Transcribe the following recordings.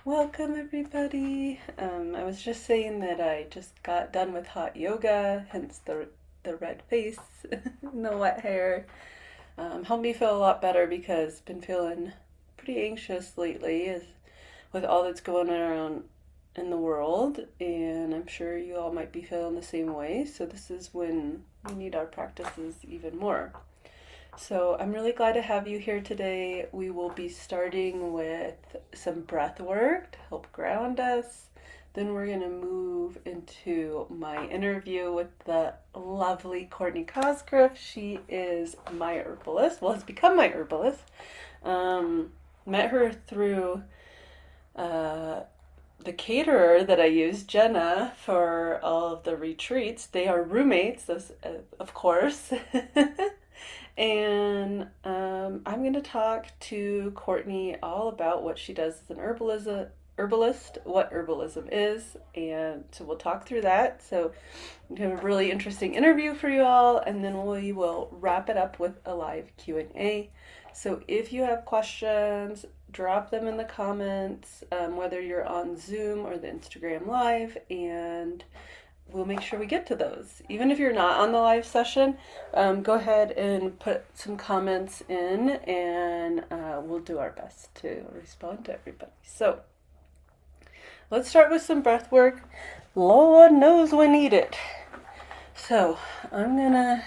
Welcome everybody. I was just saying that I just got done with hot yoga, hence the red face and the wet hair. Helped me feel a lot better because I've been feeling pretty anxious lately with all that's going on around in the world, and I'm sure you all might be feeling the same way. So this is when we need our practices even more. So I'm really glad to have you here today. We will be starting with some breath work to help ground us. Then we're going to move into my interview with the lovely Courtney Cosgriff. She is my herbalist, well, has become my herbalist. Met her through the caterer that I use, Jenna, for all of the retreats. They are roommates, of course. And I'm going to talk to Courtney all about what she does as an herbalist, what herbalism is, and so we'll talk through that. So we have a really interesting interview for you all, and then we will wrap it up with a live Q&A. So if you have questions, drop them in the comments, whether you're on Zoom or the Instagram Live, and we'll make sure we get to those. Even if you're not on the live session, go ahead and put some comments in, and we'll do our best to respond to everybody. So let's start with some breath work. Lord knows we need it. So I'm gonna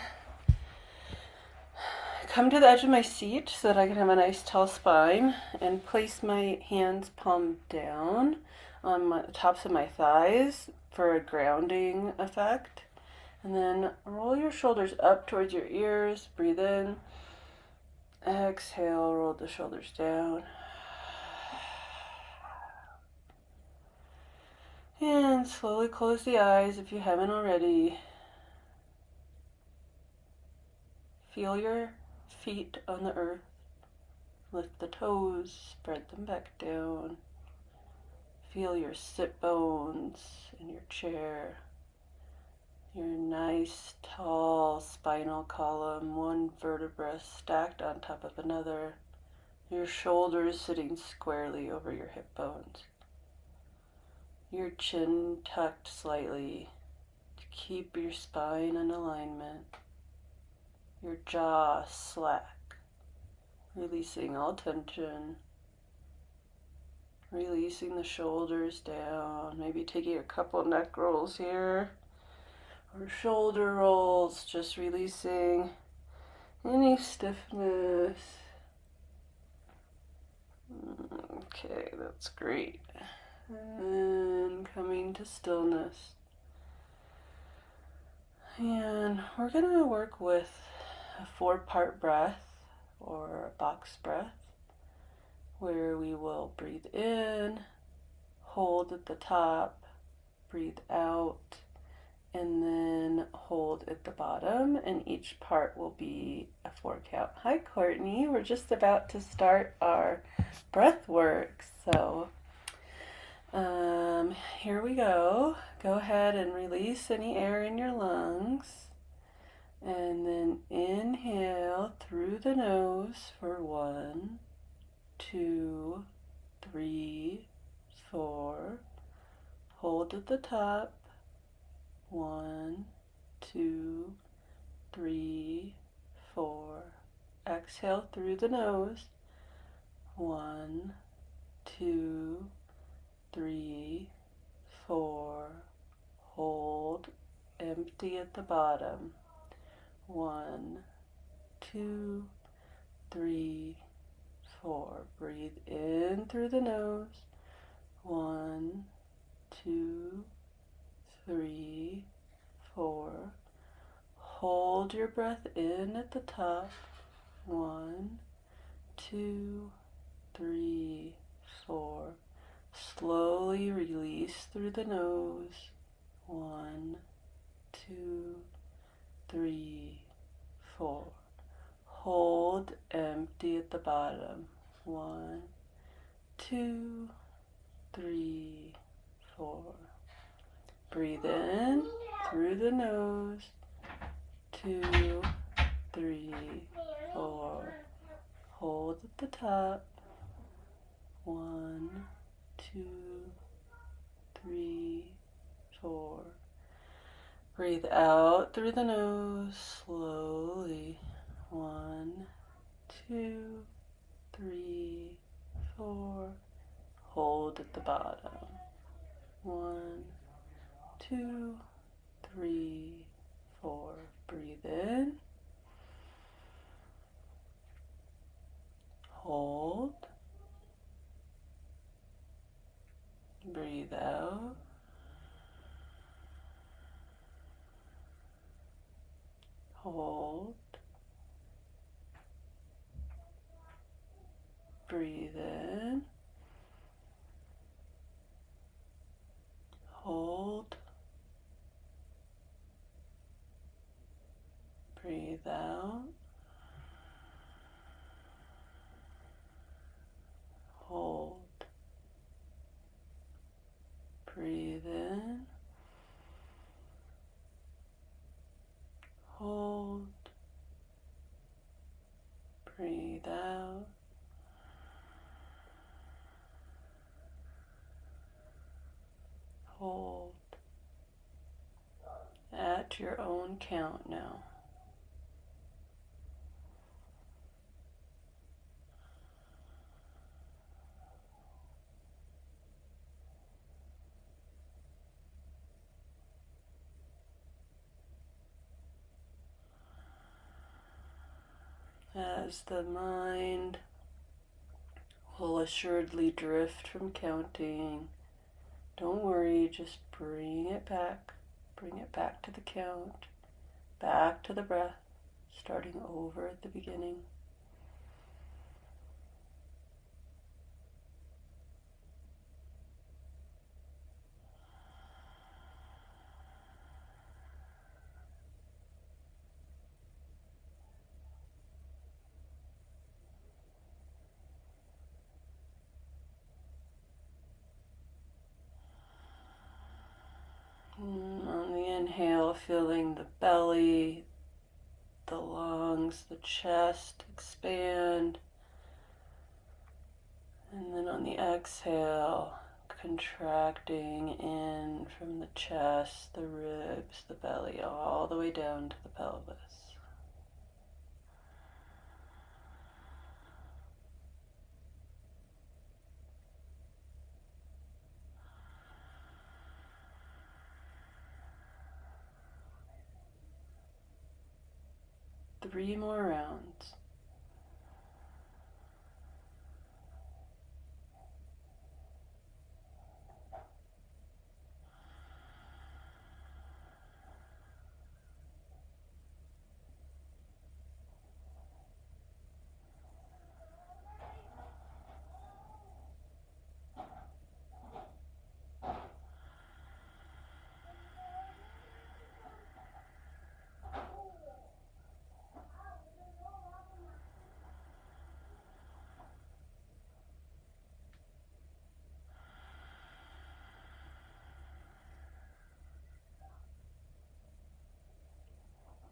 come to the edge of my seat so that I can have a nice tall spine and place my hands palm down on the tops of my thighs for a grounding effect. And then roll your shoulders up towards your ears. Breathe in. Exhale, roll the shoulders down. And slowly close the eyes if you haven't already. Feel your feet on the earth. Lift the toes, spread them back down. Feel your sit bones in your chair. Your nice tall spinal column, one vertebra stacked on top of another. Your shoulders sitting squarely over your hip bones. Your chin tucked slightly to keep your spine in alignment. Your jaw slack, releasing all tension. Releasing the shoulders down, maybe taking a couple neck rolls here, or shoulder rolls, just releasing any stiffness. Okay, that's great. And coming to stillness. And we're going to work with a 4-part breath, or a box breath, where we will breathe in, hold at the top, breathe out, and then hold at the bottom, and each part will be a 4 count. Hi Courtney, we're just about to start our breath work, so here we go. Go ahead and release any air in your lungs, and then inhale through the nose for 1, 2, 3, 4. Hold at the top. 1, 2, 3, 4. Exhale through the nose. 1, 2, 3, 4. Hold. Empty at the bottom. 1, 2, 3, 4. Breathe in through the nose. 1, 2, 3, 4. Hold your breath in at the top. 1, 2, 3, 4. Slowly release through the nose. 1, 2, 3, 4. Hold, empty at the bottom. 1, 2, 3, 4. Breathe in through the nose. 2, 3, 4. Hold at the top. 1, 2, 3, 4. Breathe out through the nose slowly. 1, 2, 3, 4. Hold at the bottom. 1, 2, 3, 4. Breathe in. Hold. Breathe out. Hold. Breathe in. Hold. Breathe out. Hold. Breathe in. Hold. Breathe out. Hold. At your own count now. As the mind will assuredly drift from counting, don't worry, just bring it back. Bring it back to the count, back to the breath, starting over at the beginning. On the inhale, feeling the belly, the lungs, the chest expand. And then on the exhale, contracting in from the chest, the ribs, the belly, all the way down to the pelvis. Three more rounds.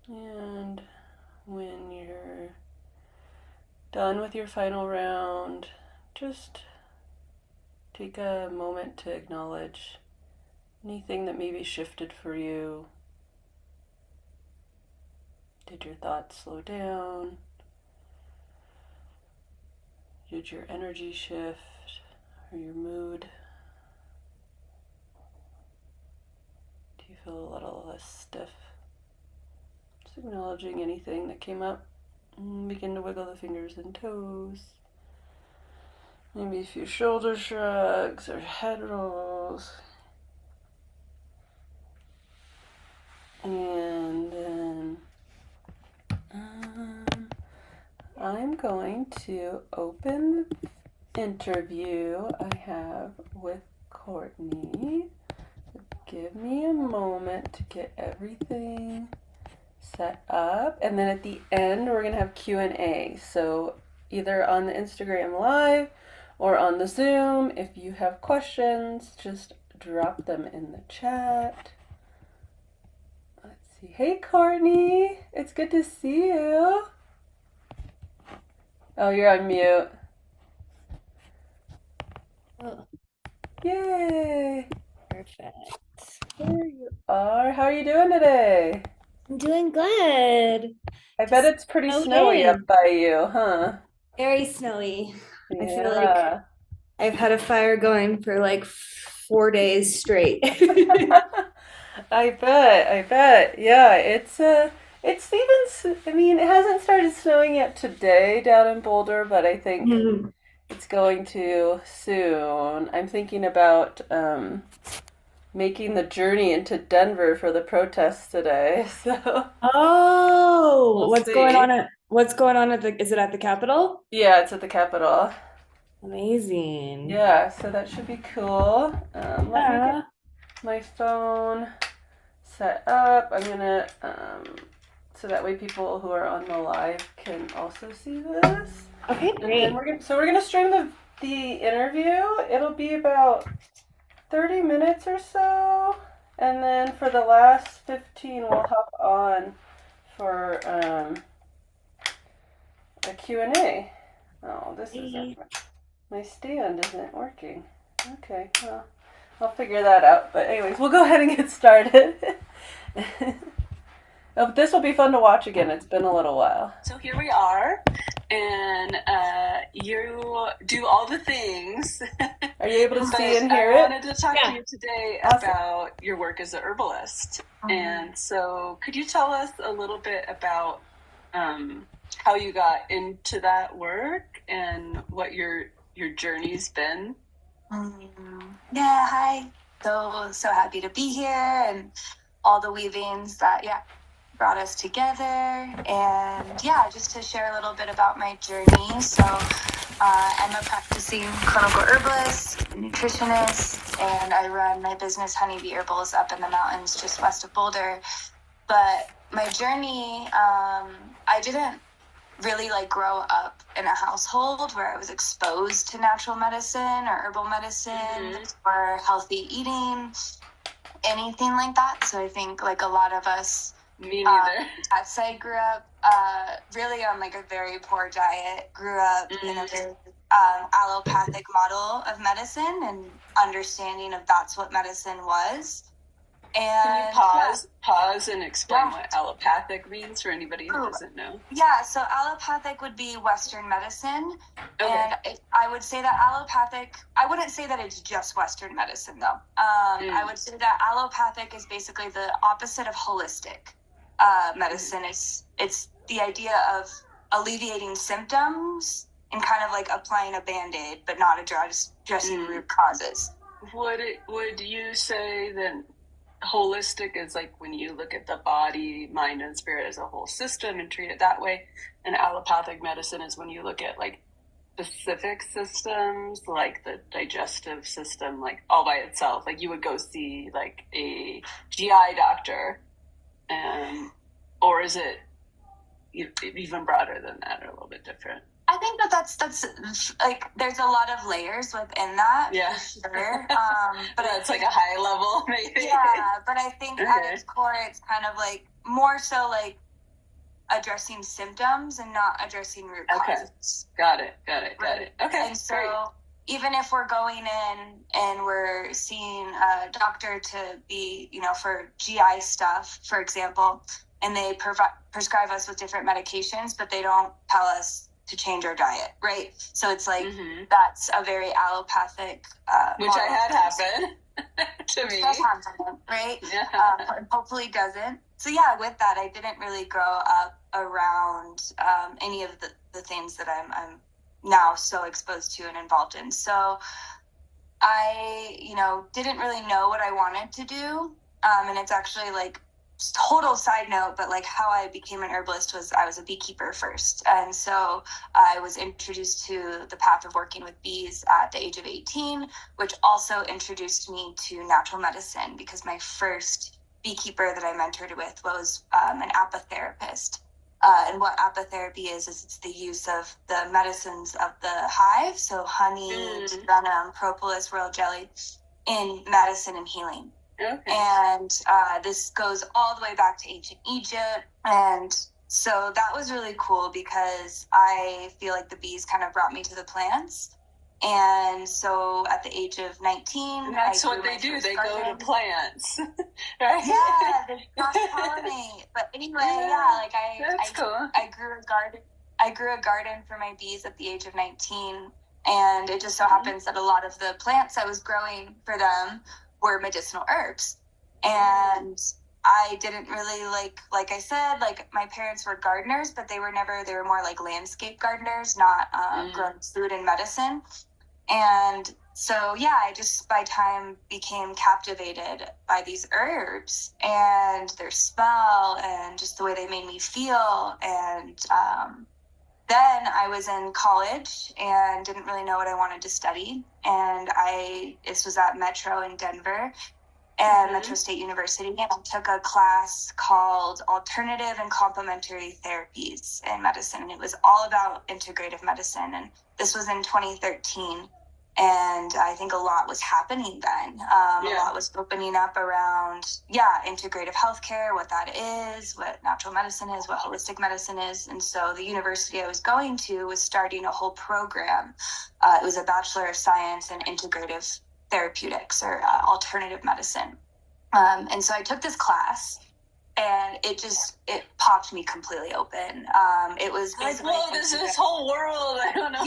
And when you're done with your final round, just take a moment to acknowledge anything that maybe shifted for you. Did your thoughts slow down? Did your energy shift or your mood? Do you feel a little less stiff? Just acknowledging anything that came up. And begin to wiggle the fingers and toes. Maybe a few shoulder shrugs or head rolls. And then I'm going to open the interview I have with Courtney. Give me a moment to get everything set up, and then at the end we're gonna have Q&A. So either on the Instagram live or on the Zoom, if you have questions, just drop them in the chat. Let's see. Hey Courtney, it's good to see you. Oh, you're on mute. Yay! Perfect. There you are. How are you doing today? I'm doing good. I bet Just it's pretty snowed snowy up in. by you, huh? Very snowy. I feel like Yeah. I've had a fire going for like 4 days straight. I bet. Yeah, it's I mean, it hasn't started snowing yet today down in Boulder, but I think Mhm. it's going to soon. I'm thinking about making the journey into Denver for the protests today. So Oh, we'll see. what's going on at the is it at the Capitol? Yeah, it's at the Capitol. Amazing. Yeah, so that should be cool. Let me get Yeah. my phone set up. I'm gonna so that way people who are on the live can also see this. Okay, And then great. we're gonna stream the interview. It'll be about 30 minutes or so. And then for the last 15 we'll hop on for a Q&A. Oh, this isn't Hey. my stand isn't working. Okay, well, I'll figure that out. But anyways, we'll go ahead and get started. Oh, this will be fun to watch again. It's been a little while. So here we are, and you do all the things. Are you able to see and hear it? I wanted to talk to Yeah. you today Awesome. about your work as a herbalist. And so could you tell us a little bit about how you got into that work and what your journey's been? Yeah, hi. So happy to be here and all the weavings that brought us together. And yeah, just to share a little bit about my journey. So I'm a practicing clinical herbalist, nutritionist, and I run my business Honeybee Herbals up in the mountains just west of Boulder. But my journey, I didn't really like grow up in a household where I was exposed to natural medicine or herbal medicine or healthy eating, anything like that. So I think like a lot of us, Me neither. I grew up really on like a very poor diet, grew up in a very allopathic model of medicine and understanding of that's what medicine was. Can you pause and explain what allopathic means for anybody who doesn't know? Yeah, so allopathic would be Western medicine. Okay. And I would say that allopathic, I wouldn't say that it's just Western medicine though. I would say that allopathic is basically the opposite of holistic medicine. It's the idea of alleviating symptoms and kind of like applying a band-aid, but not addressing root causes. Would you say that holistic is like when you look at the body, mind, and spirit as a whole system and treat it that way, and allopathic medicine is when you look at like specific systems, like the digestive system, like all by itself? Like you would go see like a GI doctor, or is it even broader than that, or a little bit different? I think that's like there's a lot of layers within that. Yeah, for sure. But it's like a high level, maybe. Yeah, but I think at its core, it's kind of like more so like addressing symptoms and not addressing root causes. Got it. Okay, and so great. Even if we're going in and we're seeing a doctor to be, for GI stuff, for example, and they prescribe us with different medications, but they don't tell us to change our diet, right? So it's like that's a very allopathic which I had happen to me. Does happen, right? Yeah. Hopefully doesn't. So yeah, with that, I didn't really grow up around any of the things that I'm now so exposed to and involved in. So I, didn't really know what I wanted to do. And it's actually like total side note, but like how I became an herbalist was I was a beekeeper first. And so I was introduced to the path of working with bees at the age of 18, which also introduced me to natural medicine because my first beekeeper that I mentored with was an apitherapist. And what apitherapy is it's the use of the medicines of the hive, so honey, venom, propolis, royal jelly, in medicine and healing. Okay. And this goes all the way back to ancient Egypt. And so that was really cool because I feel like the bees kind of brought me to the plants. And so at the age of 19, and that's I what they do. They go to plants, right? Yeah, they cross-pollinate. But anyway, like that's cool. I grew a garden. I grew a garden for my bees at the age of 19, and it just so happens that a lot of the plants I was growing for them were medicinal herbs. And I didn't really like I said, like my parents were gardeners, but they were more like landscape gardeners, not growing food and medicine. And so, yeah, I just by time became captivated by these herbs and their smell and just the way they made me feel. And then I was in college and didn't really know what I wanted to study. And this was at Metro in Denver and Metro State University. And I took a class called Alternative and Complementary Therapies in Medicine. And it was all about integrative medicine. And this was in 2013. And I think a lot was happening then. A lot was opening up around, integrative healthcare, what that is, what natural medicine is, what holistic medicine is. And so the university I was going to was starting a whole program. It was a Bachelor of Science in Integrative Therapeutics or alternative medicine. And so I took this class. And it popped me completely open. It was basically like, whoa, there's this whole world I don't know.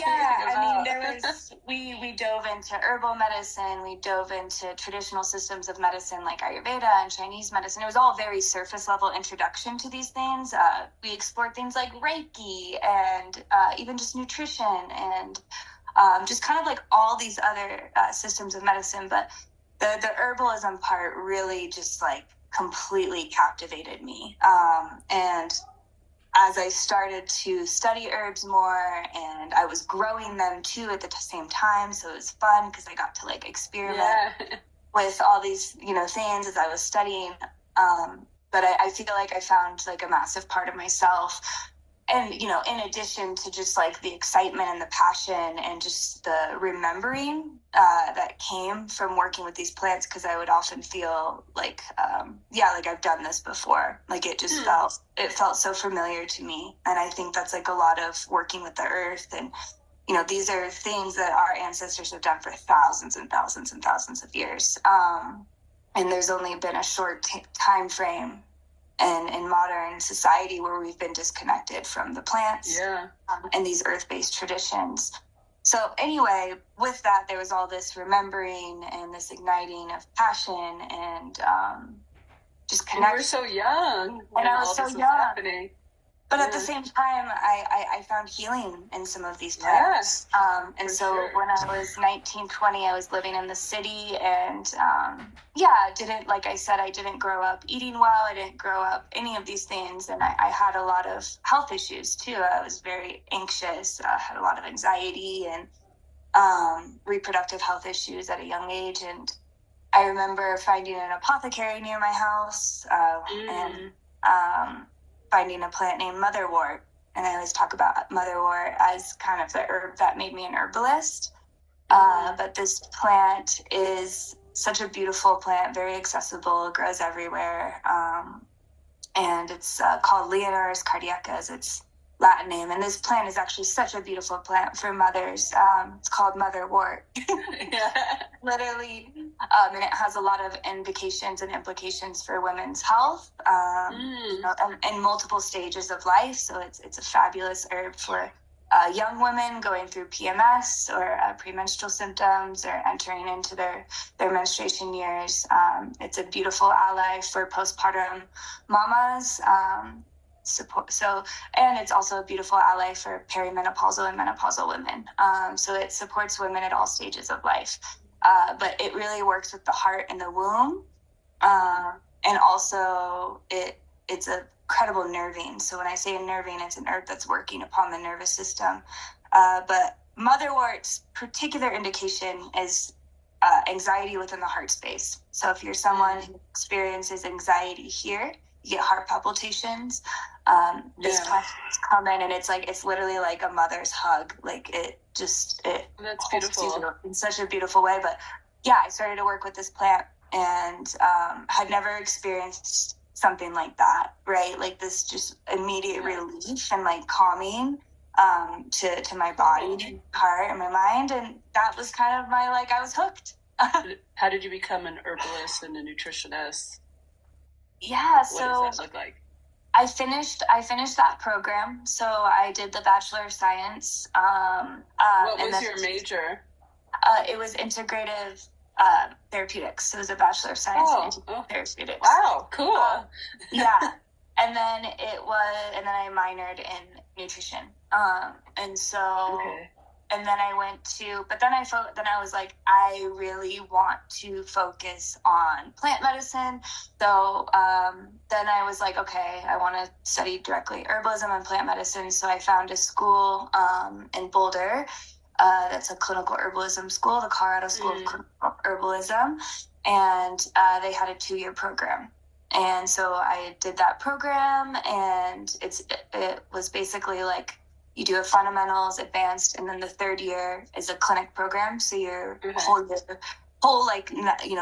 We dove into herbal medicine. We dove into traditional systems of medicine like Ayurveda and Chinese medicine. It was all very surface level introduction to these things. We explored things like Reiki and even just nutrition and just kind of like all these other systems of medicine. But the herbalism part really just like completely captivated me. And as I started to study herbs more, and I was growing them too at the same time, so it was fun because I got to like experiment with all these things as I was studying. But I feel like I found like a massive part of myself. And, in addition to just like the excitement and the passion and just the remembering that came from working with these plants, because I would often feel like, like I've done this before. Like it just felt so familiar to me. And I think that's like a lot of working with the earth. And, these are things that our ancestors have done for thousands and thousands and thousands of years. And there's only been a short time frame and in modern society where we've been disconnected from the plants and these earth-based traditions. So anyway, with that, there was all this remembering and this igniting of passion and just connection. And you were so young. And I was so young. Happening. But at the same time, I found healing in some of these plants. And so when I was 19, 20, I was living in the city and, like I said, I didn't grow up eating well. I didn't grow up any of these things. And I had a lot of health issues too. I was very anxious, had a lot of anxiety and reproductive health issues at a young age. And I remember finding an apothecary near my house and finding a plant named motherwort. And I always talk about motherwort as kind of the herb that made me an herbalist. But this plant is such a beautiful plant, very accessible, it grows everywhere. And it's called Leonoris cardiaca is its Latin name. And this plant is actually such a beautiful plant for mothers. It's called motherwort. Literally. And it has a lot of indications and implications for women's health in multiple stages of life. So it's a fabulous herb for young women going through PMS or premenstrual symptoms or entering into their menstruation years. It's a beautiful ally for postpartum mamas. And it's also a beautiful ally for perimenopausal and menopausal women. So it supports women at all stages of life. But it really works with the heart and the womb. And also it's a incredible nervine. So when I say a nervine, it's an herb that's working upon the nervous system. But motherwort's particular indication is anxiety within the heart space. So if you're someone who experiences anxiety here, you get heart palpitations. This plant come in and it's literally like a mother's hug. Like that's beautiful in such a beautiful way. But I started to work with this plant and had never experienced something like that, right? Like this just immediate relief and like calming. to my body, to my heart, and my mind. And that was kind of my, like, I was hooked. How did you become an herbalist and a nutritionist? Yeah, What does that look like? I finished that program. So I did the Bachelor of Science. What was your major? It was integrative therapeutics. So it was a Bachelor of Science in therapeutics. Wow, cool. Yeah. And then I minored in nutrition. And then I went to, but then I was like, I really want to focus on plant medicine. So then I was like, okay, I want to study directly herbalism and plant medicine. So I found a school in Boulder that's a clinical herbalism school, the Colorado School of Clinical Herbalism. And they had a 2-year program. And so I did that program, and it was basically like, you do a fundamentals, advanced, and then the 3rd year is a clinic program. So your whole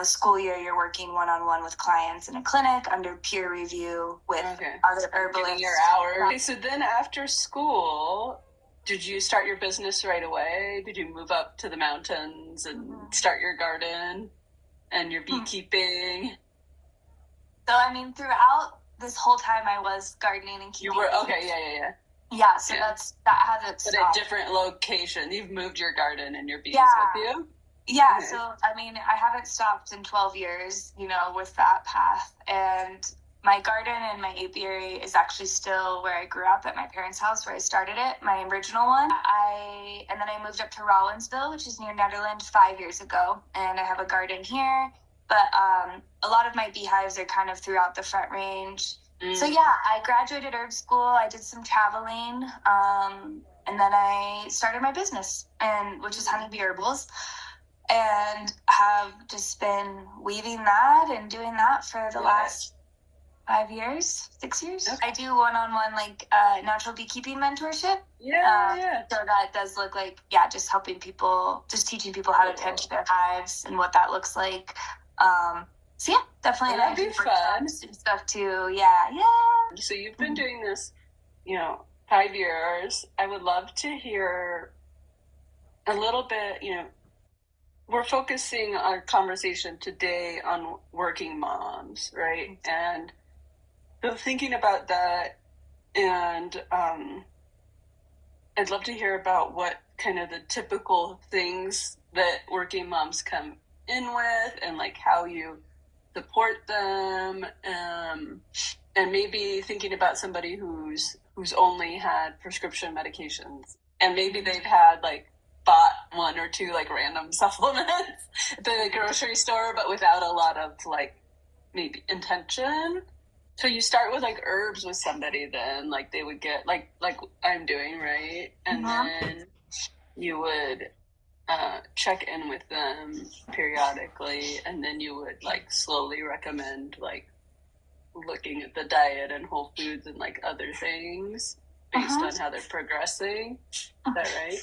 school year, you're working one-on-one with clients in a clinic under peer review with other herbalists. Getting your hours. Okay, so then after school, did you start your business right away? Did you move up to the mountains and start your garden and your beekeeping? So, I mean, throughout this whole time, I was gardening and keeping. You were, yeah. Yeah, so that hasn't stopped. But at different locations. You've moved your garden and your bees with you? Yeah, okay. So, I mean, I haven't stopped in 12 years, with that path. And my garden and my apiary is actually still where I grew up at my parents' house, where I started it, my original one. And then I moved up to Rollinsville, which is near Netherlands, 5 years ago. And I have a garden here. But a lot of my beehives are kind of throughout the Front Range. So yeah, I graduated herb school. I did some traveling, and then I started my business, which is Honeybee Herbals, and have just been weaving that and doing that for the last 5 years, 6 years. Okay. I do one-on-one natural beekeeping mentorship. So that does look like just helping people, just teaching people how to tend to their hives and what that looks like. So yeah, definitely. That'd be fun. And stuff too. Yeah. So you've been doing this, 5 years. I would love to hear a little bit, we're focusing our conversation today on working moms, right? And so thinking about that, and I'd love to hear about what kind of the typical things that working moms come in with, and how you support them, and maybe thinking about somebody who's only had prescription medications, and maybe they've had bought 1 or 2 random supplements at the grocery store, but without a lot of maybe intention. So you start with herbs with somebody, then they would get like I'm doing, right? And then you would check in with them periodically, and then you would slowly recommend looking at the diet and whole foods and other things based on how they're progressing. Is that right?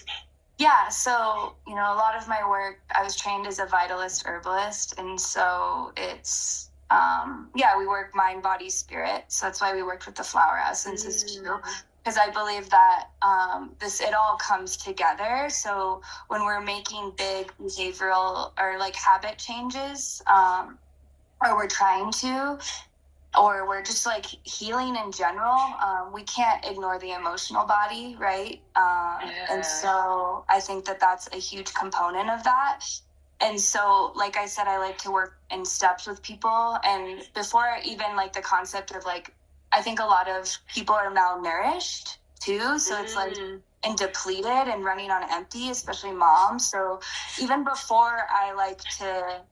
Yeah, so a lot of my work, I was trained as a vitalist herbalist, and so it's we work mind, body, spirit. So that's why we worked with the flower essences too. Because I believe that it all comes together. So when we're making big behavioral or habit changes, or we're trying to, or we're just healing in general, we can't ignore the emotional body, right? And so I think that that's a huge component of that. And so, like I said, I like to work in steps with people. And before even the concept of I think a lot of people are malnourished too. So it's and depleted and running on empty, especially moms. So even before I like to,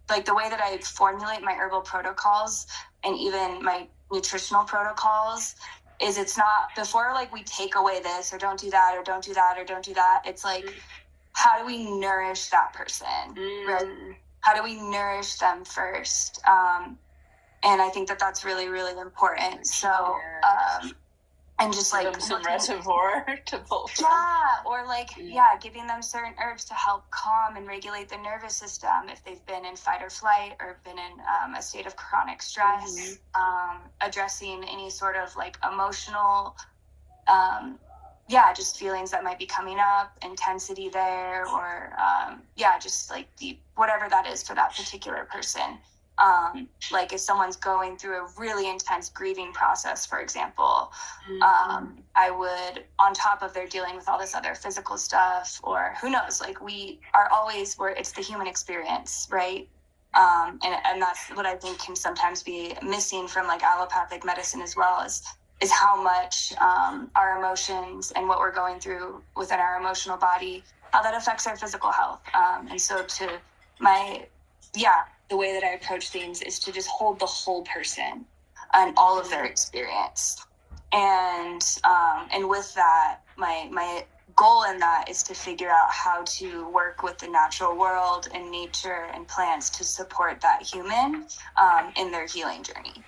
the way that I formulate my herbal protocols and even my nutritional protocols is it's not before we take away this or don't do that or don't do that or don't do that. It's how do we nourish that person? Right? How do we nourish them first? And I think that that's really, really important. So, and just give them some reservoir to pull from. Or giving them certain herbs to help calm and regulate the nervous system if they've been in fight or flight or been in a state of chronic stress. Addressing any sort of emotional yeah, just feelings that might be coming up, intensity there, or just like deep, whatever that is for that particular person. Like if someone's going through a really intense grieving process, for example, I would, on top of they're dealing with all this other physical stuff, or who knows, like we are always where it's the human experience, right? And that's what I think can sometimes be missing from like allopathic medicine as well, is how much our emotions and what we're going through within our emotional body, how that affects our physical health. And so the way that I approach things is to just hold the whole person and all of their experience. And with that, my goal in that is to figure out how to work with the natural world and nature and plants to support that human in their healing journey.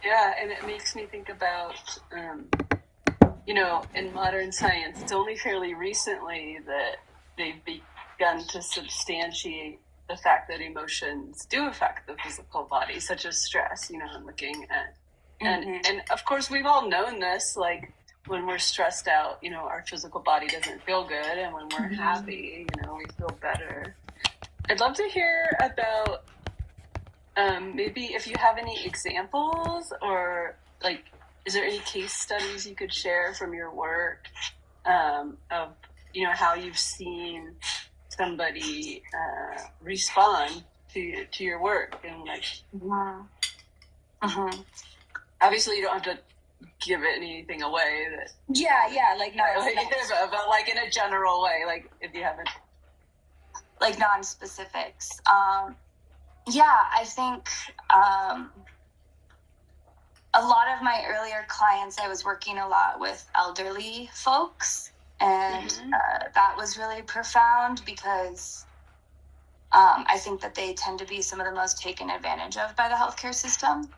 Yeah, and it makes me think about, in modern science, it's only fairly recently that they've begun to substantiate the fact that emotions do affect the physical body, such as stress, I'm looking at. And of course, we've all known this, like when we're stressed out, our physical body doesn't feel good. And when we're happy, we feel better. I'd love to hear about maybe if you have any examples, or like, is there any case studies you could share from your work of, how you've seen somebody respond to your work, and like, obviously you don't have to give anything away that like no, but like in a general way, like if you haven't, like non-specifics. I think a lot of my earlier clients, I was working a lot with elderly folks, and that was really profound because I think that they tend to be some of the most taken advantage of by the healthcare system.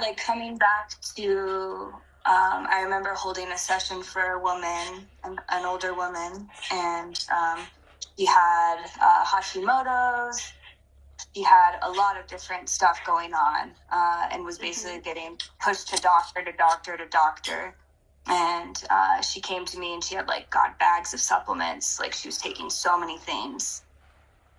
Like coming back to, I remember holding a session for a woman, an older woman, and she had Hashimoto's. She had a lot of different stuff going on, and was basically getting pushed to doctor to doctor to doctor. And she came to me and she had got bags of supplements. Like she was taking so many things.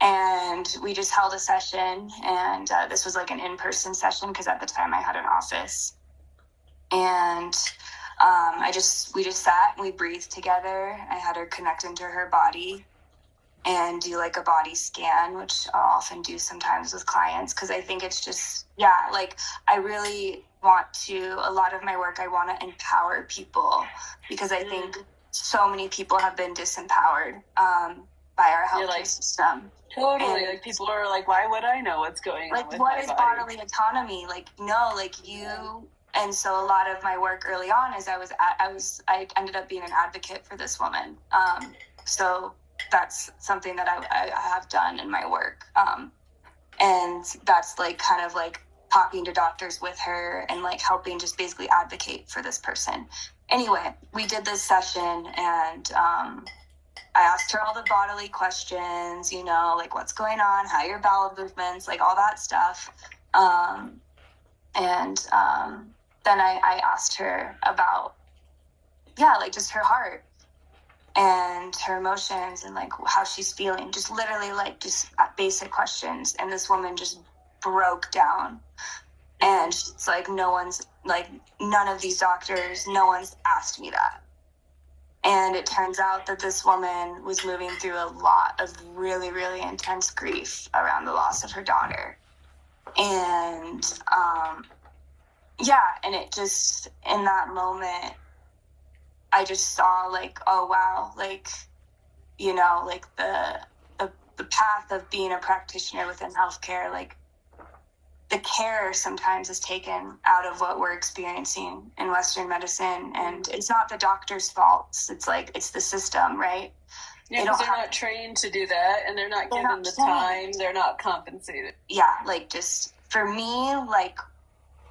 And we just held a session, and this was an in-person session because at the time I had an office. And we just sat and we breathed together. I had her connect into her body and do a body scan, which I'll often do sometimes with clients because I think it's just, I really want to, a lot of my work, I want to empower people because I think so many people have been disempowered by our healthcare system. Totally. And people are like, why would I know what's going on with what my is body? Bodily autonomy? You... And so a lot of my work early on is I ended up being an advocate for this woman. So that's something that I have done in my work. And that's talking to doctors with her and helping just basically advocate for this person. Anyway, we did this session, and I asked her all the bodily questions, what's going on, how your bowel movements, all that stuff. Then I asked her about, just her heart and her emotions and how she's feeling, just literally just basic questions. And this woman just broke down, and she's none of these doctors, no one's asked me that. And it turns out that this woman was moving through a lot of really, really intense grief around the loss of her daughter. And, and it just, in that moment, I just saw oh, wow, the path of being a practitioner within healthcare, the care sometimes is taken out of what we're experiencing in Western medicine. And it's not the doctor's fault. It's the system, right? Yeah, because they're not trained to do that, and they're not given the time. They're not compensated. Yeah, just for me,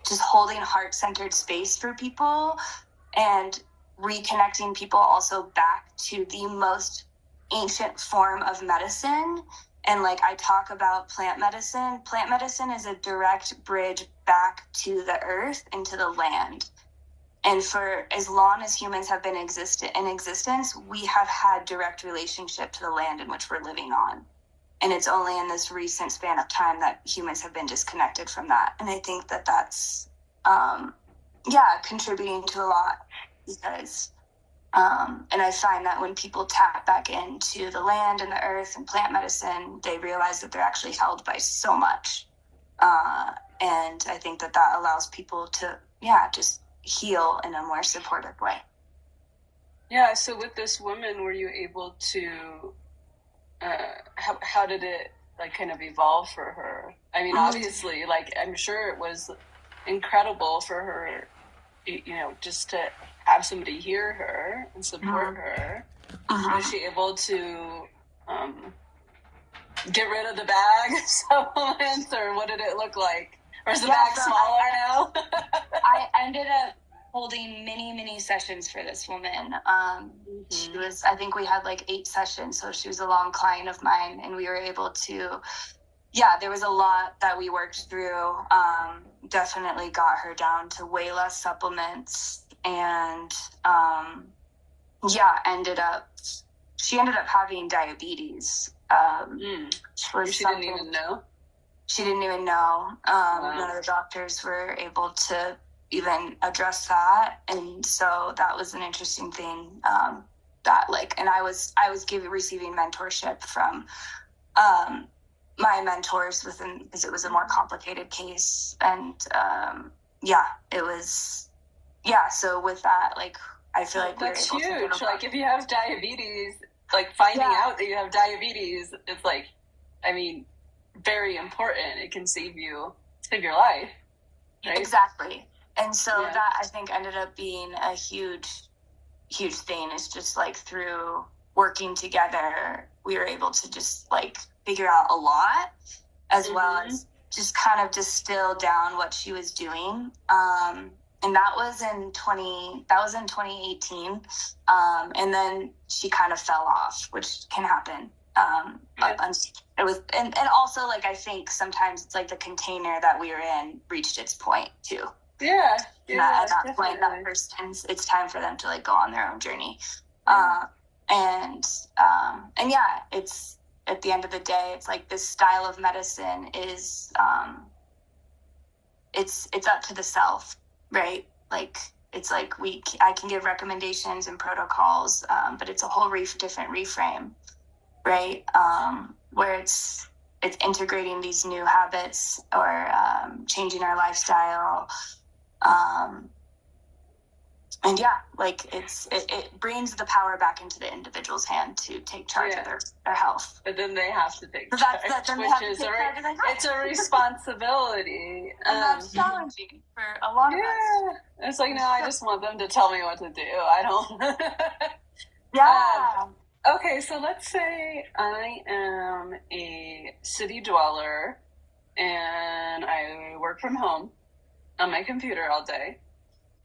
just holding heart-centered space for people and reconnecting people also back to the most ancient form of medicine. And I talk about plant medicine. Plant medicine is a direct bridge back to the earth and to the land. And for as long as humans have been in existence, we have had direct relationship to the land in which we're living on. And it's only in this recent span of time that humans have been disconnected from that. And I think that that's, contributing to a lot, because, and I find that when people tap back into the land and the earth and plant medicine, they realize that they're actually held by so much. And I think that that allows people to, just heal in a more supportive way. Yeah. So with this woman, were you able to, how did it like kind of evolve for her? I mean, obviously, like, I'm sure it was incredible for her, just to have somebody hear her and support her. Was she able to get rid of the bag supplements, or what did it look like? Or is the bag smaller now? I ended up holding many sessions for this woman. She was, I think we had like 8 sessions, so she was a long client of mine, and we were able to, there was a lot that we worked through. Definitely got her down to way less supplements, and she ended up having diabetes. She didn't even know? She didn't even know. Wow. None of the doctors were able to even address that, and so that was an interesting thing. And I was receiving mentorship from my mentors because it was a more complicated case, and it was So with that, like, I feel like that's huge. Like, if you have diabetes, like finding out that you have diabetes, it's like, I mean, very important. It can save your life, right? Exactly. And so that, I think, ended up being a huge thing. It's just like through working together, we were able to just like figure out a lot, as well as just kind of distill down what she was doing. And that was in 2018. And then she kind of fell off, which can happen. It was, and also, like, I think sometimes it's like the container that we were in reached its point too. Yeah. At that point, that person's, it's time for them to like go on their own journey. It's, at the end of the day, it's like this style of medicine is, it's up to the self, right? Like, it's like I can give recommendations and protocols, but it's a whole different reframe, right? Where it's integrating these new habits, or changing our lifestyle. It brings the power back into the individual's hand to take charge of their health. But then they have to take charge, it's a responsibility. And that's challenging for a lot of us. It's like, no, I just want them to tell me what to do. I don't. Okay, so let's say I am a city dweller and I work from home on my computer all day,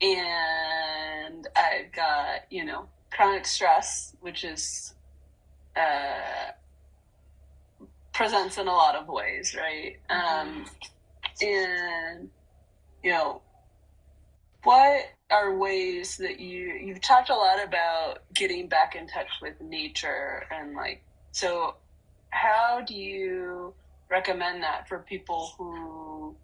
and I've got, chronic stress, which is presents in a lot of ways, right? And what are ways that you've talked a lot about getting back in touch with nature, and like, so how do you recommend that for people who,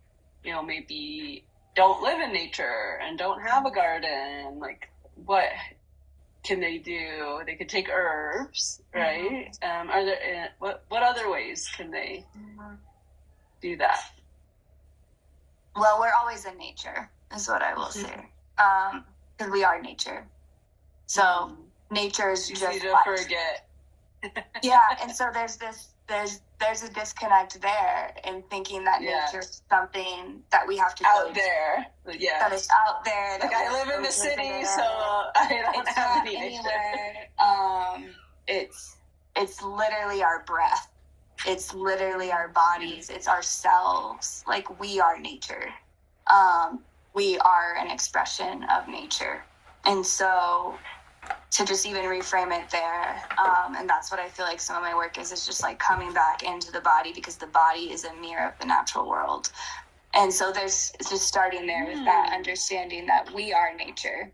maybe don't live in nature and don't have a garden? Like, what can they do? They could take herbs, right? Are there, what other ways can they do that? Well, we're always in nature, is what I will say. Because we are nature. So nature is easy just to forget. And so there's a disconnect there in thinking that nature is something that we have to out there. Yeah, that is out there. Like, I live in the city, so I don't have any anywhere. It's literally our breath. It's literally our bodies. It's ourselves. Like, we are nature. We are an expression of nature. And so to just even reframe it there, and that's what I feel like some of my work is just like coming back into the body, because the body is a mirror of the natural world. And so there's just starting there with that understanding that we are nature.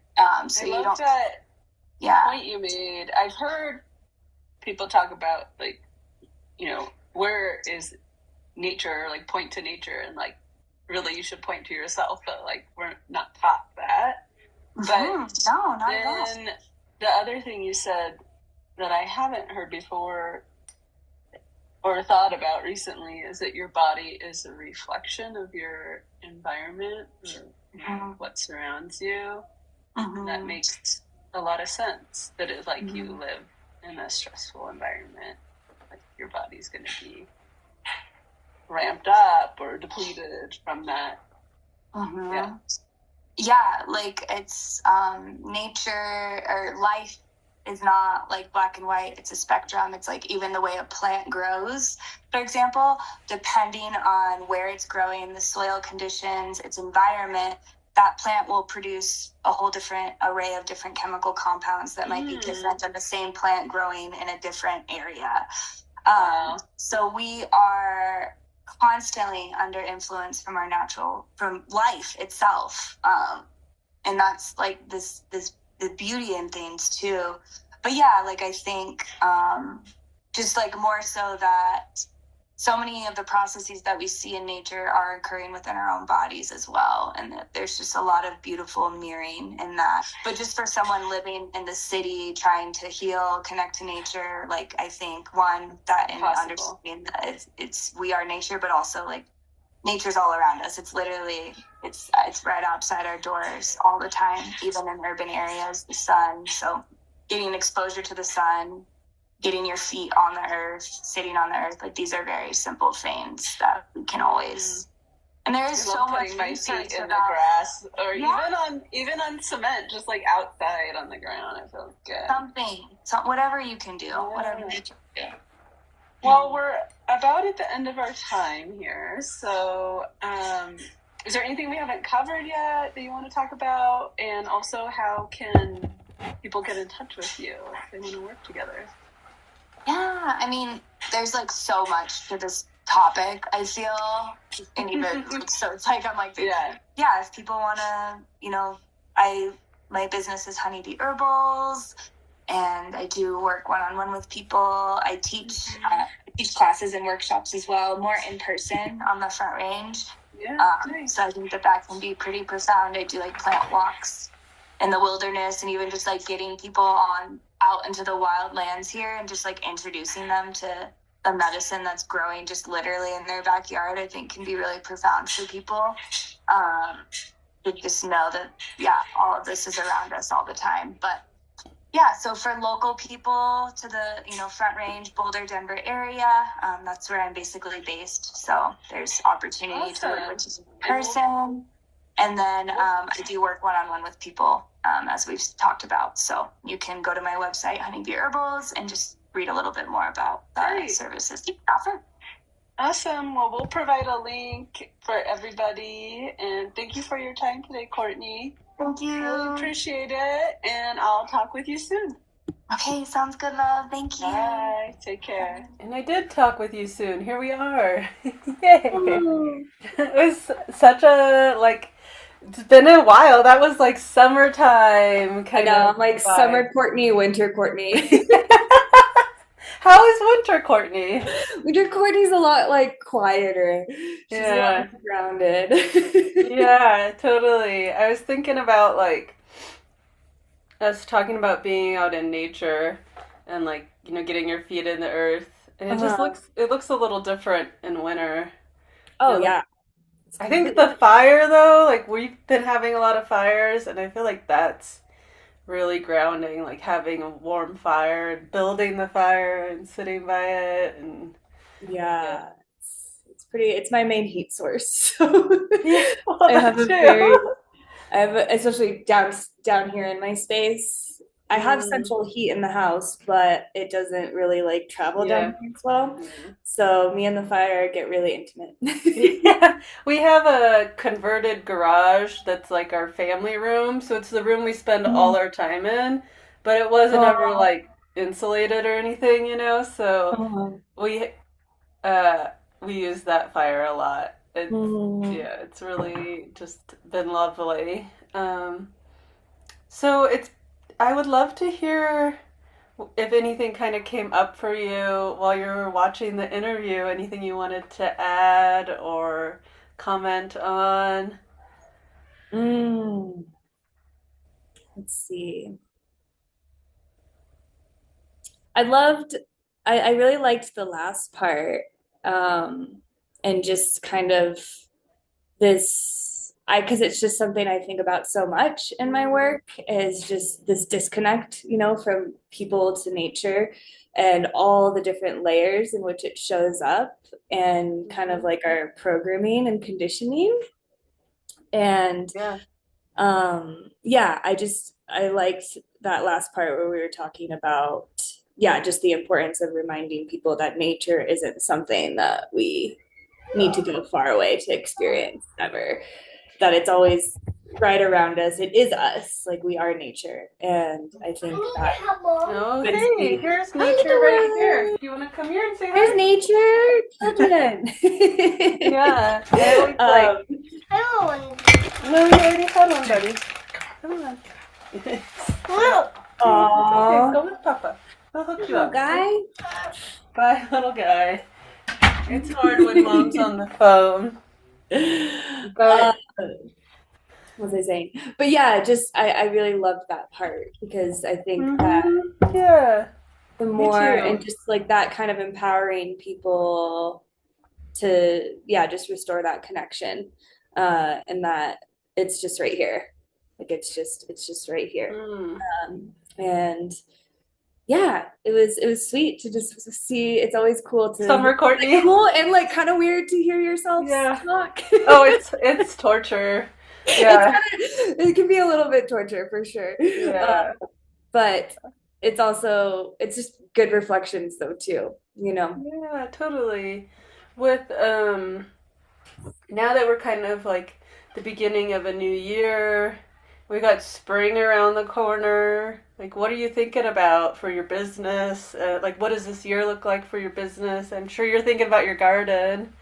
So I you love don't, that yeah. point you made. I've heard people talk about, like, where is nature, like point to nature, and like really you should point to yourself, but like we're not taught that. But No, not at all. then the other thing you said that I haven't heard before or thought about recently is that your body is a reflection of your environment, or what surrounds you. That makes a lot of sense, that it's like you live in a stressful environment, like your body's going to be ramped up or depleted from that. Yeah, like it's nature or life is not like black and white. It's a spectrum. It's like even the way a plant grows, for example, depending on where it's growing, the soil conditions, its environment, that plant will produce a whole different array of different chemical compounds that might be different than the same plant growing in a different area. So we are constantly under influence from from life itself. And that's like the beauty in things too. But yeah, like I think just like more so that so many of the processes that we see in nature are occurring within our own bodies as well. And that there's just a lot of beautiful mirroring in that. But just for someone living in the city, trying to heal, connect to nature, like I think one, that in understanding that it's we are nature, but also like nature's all around us. It's literally, it's right outside our doors all the time, even in urban areas, the sun. So getting exposure to the sun, getting your feet on the earth, sitting on the earth, like these are very simple things that we can always. And there is so much my feet in the grass, or even on cement, just like outside on the ground. It feels good. Whatever you can do, whatever you can do. Well, we're about at the end of our time here, so is there anything we haven't covered yet that you want to talk about? And also, how can people get in touch with you if they want to work together? Yeah, I mean, there's like so much to this topic, I feel, and even so it's like I'm like, if people want to, my business is Honeybee Herbals, and I do work one-on-one with people. I teach classes and workshops as well, more in person on the Front Range. Nice. So I think that can be pretty profound. I do like plant walks in the wilderness, and even just like getting people out into the wild lands here and just like introducing them to the medicine that's growing just literally in their backyard, I think can be really profound for people. To just know that, all of this is around us all the time. But yeah, so for local people to the, Front Range, Boulder, Denver area, that's where I'm basically based. So there's opportunity to work with a person. And then I do work one-on-one with people, as we've talked about. So you can go to my website, Honeybee Herbals, and just read a little bit more about the services we offer. Awesome. Well, we'll provide a link for everybody. And thank you for your time today, Courtney. Thank you. Really appreciate it. And I'll talk with you soon. Okay, sounds good, love. Thank you. Bye. Take care. And I did talk with you soon. Here we are. Yay. It was such a, it's been a while. That was like summertime kind of. I'm like vibe. Summer Courtney, winter Courtney. How is winter Courtney? Winter Courtney's a lot like quieter. She's a lot more grounded. Yeah, totally. I was thinking about us talking about being out in nature and getting your feet in the earth. And it just looks a little different in winter. Oh, yeah. I think the fire though, we've been having a lot of fires, and I feel like that's really grounding, having a warm fire and building the fire and sitting by it. And it's my main heat source. So well, I have especially down here in my space, I have central heat in the house, but it doesn't really travel down here as well. So me and the fire get really intimate. Yeah, we have a converted garage that's our family room, so it's the room we spend all our time in, but it wasn't ever insulated or anything, so we use that fire a lot. It's really just been lovely. So I would love to hear if anything kind of came up for you while you were watching the interview, anything you wanted to add or comment on. Mm, let's see. I really liked the last part. And just kind of because it's just something I think about so much in my work is just this disconnect, from people to nature and all the different layers in which it shows up and kind of like our programming and conditioning. And Yeah. yeah, I liked that last part where we were talking about, yeah, just the importance of reminding people that nature isn't something that we need to go far away to experience ever, that it's always right around us. It is us, like we are nature. And I think that Oh, hey, here's nature right here. Do you want to come here and say hi? There's nature, children. Yeah, I always like. Hello. No, you already had one, buddy. Come on. Hello. Aww. Okay, go with Papa. I'll hook you Little up. guy. Bye, little guy. It's hard when mom's on the phone. But what was I saying? But yeah, just I really loved that part because I think that yeah, the more and just like that kind of empowering people to just restore that connection, and that it's just right here, like it's just right here. And yeah, it was sweet to just see. It's always cool to Summer Courtney. Cool and like kind of weird to hear yourself talk. Oh, it's torture. Yeah, it can be a little bit torture for sure. Yeah, but it's just good reflections though too. Yeah, totally. With now that we're kind of like the beginning of a new year, we got spring around the corner. Like, what are you thinking about for your business? Like, what does this year look like for your business? I'm sure you're thinking about your garden.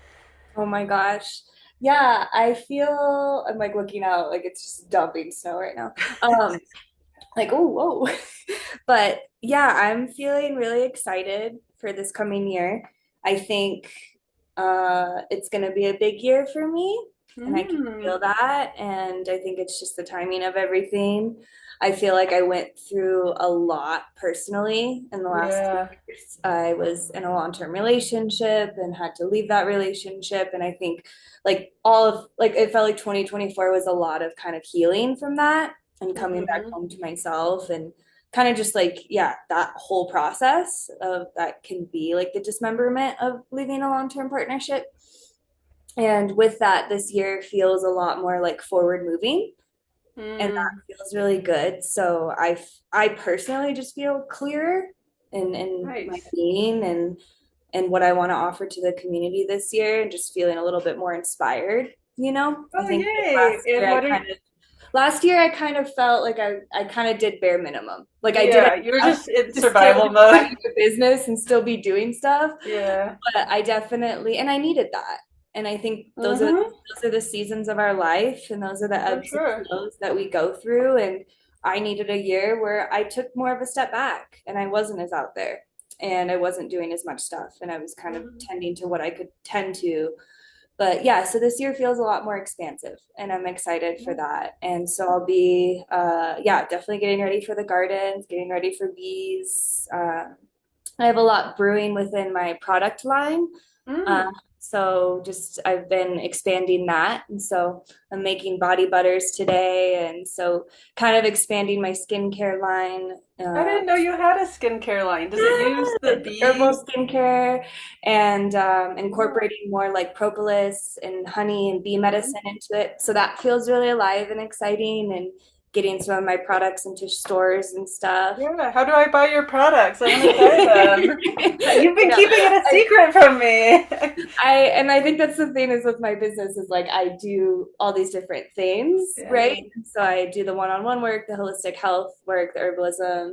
Oh my gosh. Yeah, I feel I'm like looking out like it's just dumping snow right now. Like, oh, whoa. But yeah, I'm feeling really excited for this coming year. I think it's going to be a big year for me, and I can feel that. And I think it's just the timing of everything. I feel like I went through a lot personally in the last 2 years. I was in a long-term relationship and had to leave that relationship. And I think like it felt like 2024 was a lot of kind of healing from that and coming back home to myself and kind of just like, that whole process of that can be like the dismemberment of leaving a long-term partnership. And with that, this year feels a lot more like forward moving. And that feels really good. So I personally just feel clearer in my being and what I want to offer to the community this year, and just feeling a little bit more inspired, Oh, I think yay. last year I kind of felt like I kind of did bare minimum. Like you were just in survival mode. Business and still be doing stuff. Yeah. But I definitely, and I needed that. And I think those are the seasons of our life, and those are the ebbs and flows that we go through. And I needed a year where I took more of a step back, and I wasn't as out there, and I wasn't doing as much stuff, and I was kind of tending to what I could tend to. But yeah, so this year feels a lot more expansive, and I'm excited for that. And so I'll be, definitely getting ready for the gardens, getting ready for bees. I have a lot brewing within my product line. So just I've been expanding that. And so I'm making body butters today. And so kind of expanding my skincare line. I didn't know you had a skincare line. Does it use the bees? Herbal skincare and incorporating more like propolis and honey and bee medicine into it. So that feels really alive and exciting, and getting some of my products into stores and stuff. Yeah, how do I buy your products? I want to buy them. You've been keeping it a secret from me. I think that's the thing is with my business is like I do all these different things, right? So I do the one-on-one work, the holistic health work, the herbalism,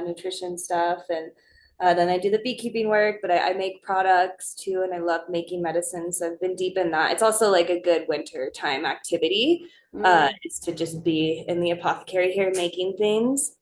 nutrition stuff, and Then I do the beekeeping work, but I make products too, and I love making medicines. So I've been deep in that. It's also like a good winter time activity, is to just be in the apothecary here making things.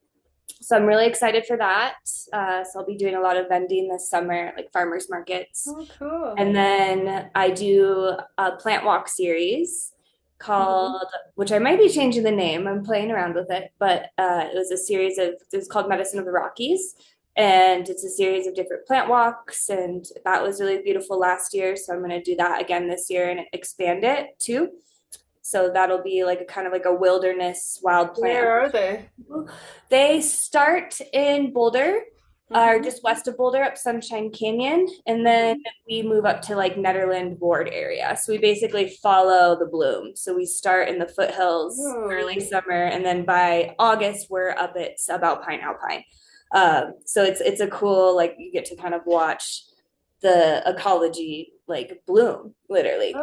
So I'm really excited for that. So I'll be doing a lot of vending this summer, like farmers markets. Oh, cool. And then I do a plant walk series called, which I might be changing the name. I'm playing around with it, but it was a series of, it was called Medicine of the Rockies. And it's a series of different plant walks. And that was really beautiful last year. So I'm going to do that again this year and expand it too. So that'll be like a kind of like a wilderness wild plant. Where are they? They start in Boulder, or just west of Boulder up Sunshine Canyon, and then we move up to like Netherland Ward area. So we basically follow the bloom. So we start in the foothills early summer, and then by August we're up at about Pine Alpine. So it's a cool, like, you get to kind of watch the ecology like bloom literally.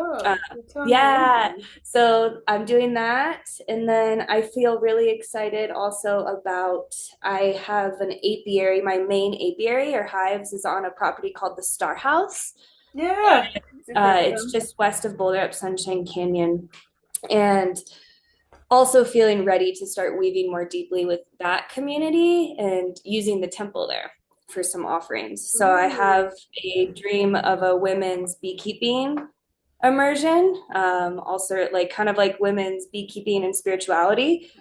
Yeah, so I'm doing that, and then I feel really excited also about, I have an apiary. My main apiary or hives is on a property called the Star House. It's just west of Boulder up Sunshine Canyon, and also feeling ready to start weaving more deeply with that community and using the temple there for some offerings. So I have a dream of a women's beekeeping immersion, also like kind of like women's beekeeping and spirituality,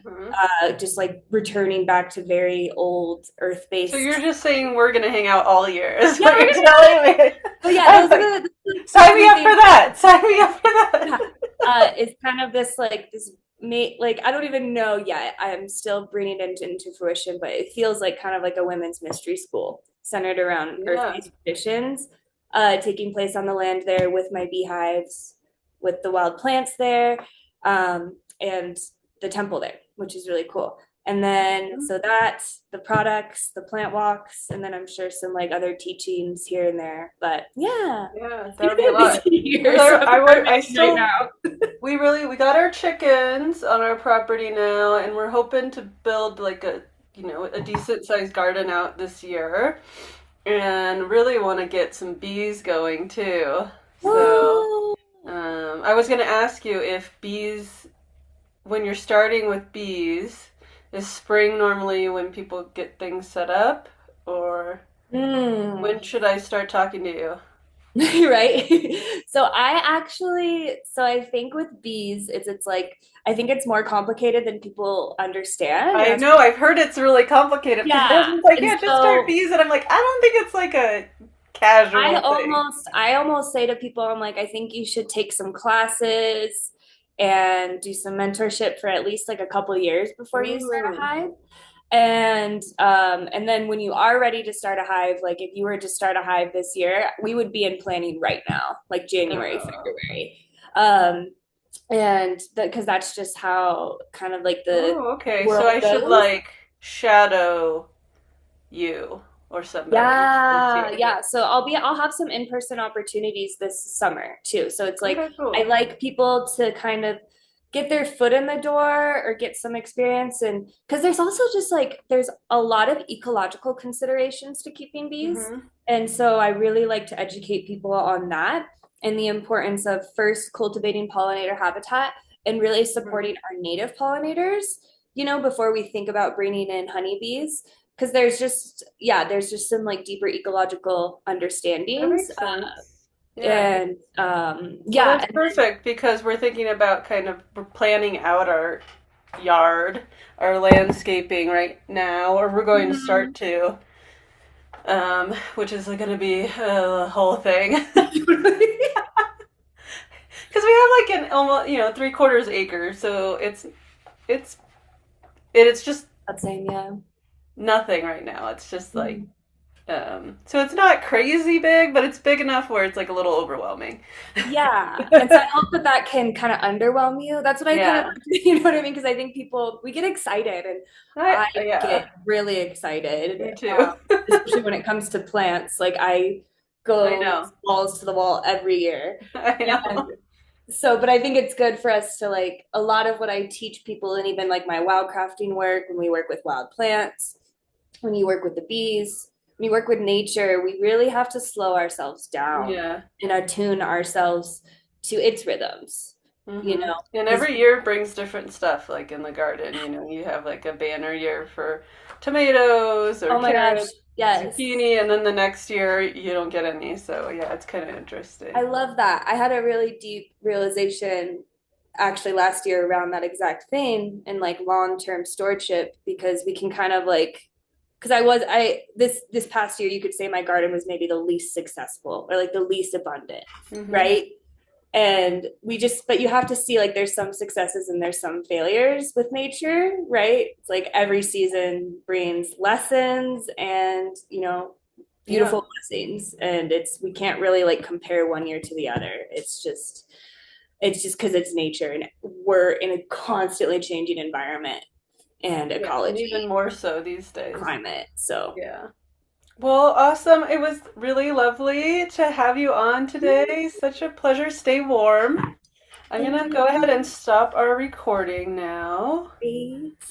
just like returning back to very old earth-based. So you're just saying we're gonna hang out all year, is what you're telling me? But yeah, sign me up for that. Sign me up for that. It's kind of this like this like, I don't even know yet. I'm still bringing it into fruition, but it feels like kind of like a women's mystery school centered around earth-based traditions, taking place on the land there with my beehives, with the wild plants there, and the temple there, which is really cool. And then so that's the products, the plant walks, and then I'm sure some like other teachings here and there. But yeah, that'd be a lot. We got our chickens on our property now, and we're hoping to build like a decent sized garden out this year, and really want to get some bees going too. So I was going to ask you if bees, when you're starting with bees, is spring normally when people get things set up, or when should I start talking to you? Right. So I think with bees, it's like, I think it's more complicated than people understand. I know, I've heard it's really complicated. Yeah. Like, just start bees, and I'm like, I don't think it's like a casual thing. I almost say to people, I'm like, I think you should take some classes and do some mentorship for at least like a couple years before you start a hive. And then when you are ready to start a hive, like if you were to start a hive this year, we would be in planning right now, like January, February. And because that's just how kind of like the so I should like shadow you or something. Yeah. So I'll have some in-person opportunities this summer too. So it's like, I like people to kind of get their foot in the door or get some experience. And because there's also just like, there's a lot of ecological considerations to keeping bees. And so I really like to educate people on that and the importance of first cultivating pollinator habitat and really supporting our native pollinators, before we think about bringing in honeybees. Because there's just some like deeper ecological understandings. And that's perfect, because we're thinking about we're planning out our yard, our landscaping right now, or we're going to start to, which is going to be a whole thing. Because we have like an almost 3/4 acre, so it's just nothing right now. It's just like so it's not crazy big, but it's big enough where it's like a little overwhelming. And so I hope that can kind of underwhelm you. That's what I kind of, you know what I mean? Because I think we get excited, and I get really excited. Me too. Especially when it comes to plants. Like I go balls to the wall every year. I know. So, but I think it's good for us to like, a lot of what I teach people, and even like my wild crafting work, when we work with wild plants, when you work with the bees, when you work with nature, we really have to slow ourselves down Yeah. and attune ourselves to its rhythms, you Mm-hmm. know, And because every year brings different stuff, like in the garden, you have like a banner year for tomatoes or oh my gosh, carrots, yes. zucchini, and then the next year you don't get any. So yeah, it's kind of I interesting. love that. I had a really deep realization actually last year around that exact thing and like long-term stewardship because we can kind of like because I this past year you could say my garden was maybe the least successful or like the least abundant, Mm-hmm. right? And we just but you have to see like there's some successes and there's some failures with nature, right? It's like every season brings lessons and Yeah. beautiful blessings, and it's we can't really like compare one year to the other. It's just because it's nature and we're in a constantly changing environment and Yeah, and ecology, even more so these days. climate. So Yeah. Well, awesome. It was really lovely to have you on today. Such a pleasure. Stay warm. I'm thank gonna go ahead you. and stop our recording now.